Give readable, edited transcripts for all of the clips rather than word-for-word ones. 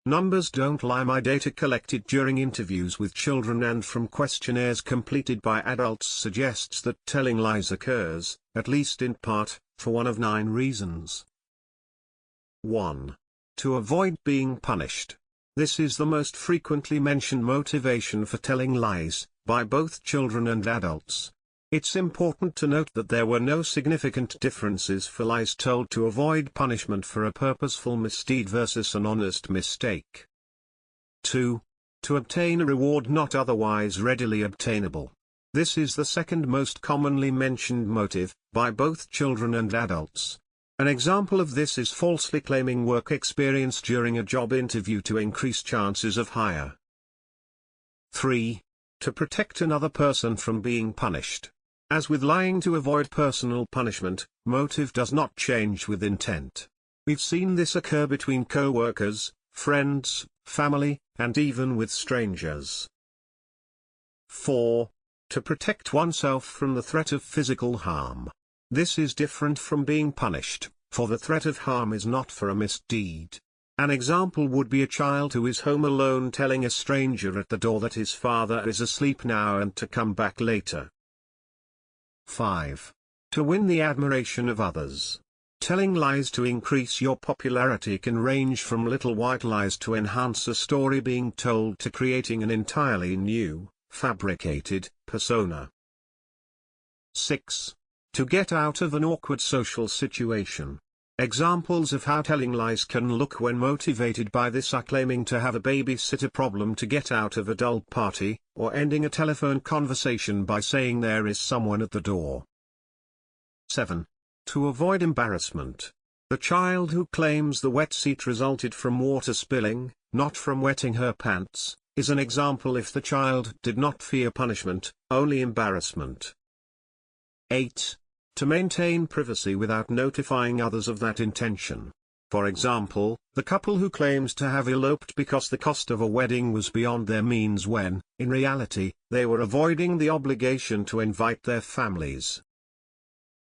Numbers don't lie. My data collected during interviews with children and from questionnaires completed by adults suggests that telling lies occurs, at least in part, for one of 9 reasons. 1. To avoid being punished. This is the most frequently mentioned motivation for telling lies, by both children and adults. It's important to note that there were no significant differences for lies told to avoid punishment for a purposeful misdeed versus an honest mistake. 2. To obtain a reward not otherwise readily obtainable. This is the second most commonly mentioned motive, by both children and adults. An example of this is falsely claiming work experience during a job interview to increase chances of hire. 3. To protect another person from being punished. As with lying to avoid personal punishment, motive does not change with intent. We've seen this occur between co-workers, friends, family, and even with strangers. 4. To protect oneself from the threat of physical harm. This is different from being punished, for the threat of harm is not for a misdeed. An example would be a child who is home alone telling a stranger at the door that his father is asleep now and to come back later. 5. To win the admiration of others. Telling lies to increase your popularity can range from little white lies to enhance a story being told to creating an entirely new, fabricated, persona. 6. To get out of an awkward social situation. Examples of how telling lies can look when motivated by this are claiming to have a babysitter problem to get out of a dull party, or ending a telephone conversation by saying there is someone at the door. 7. To avoid embarrassment. The child who claims the wet seat resulted from water spilling, not from wetting her pants, is an example if the child did not fear punishment, only embarrassment. 8. To maintain privacy without notifying others of that intention. For example, the couple who claims to have eloped because the cost of a wedding was beyond their means when, in reality, they were avoiding the obligation to invite their families.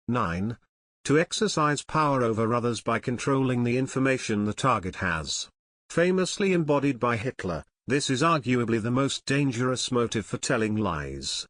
9. To exercise power over others by controlling the information the target has. Famously embodied by Hitler, this is arguably the most dangerous motive for telling lies.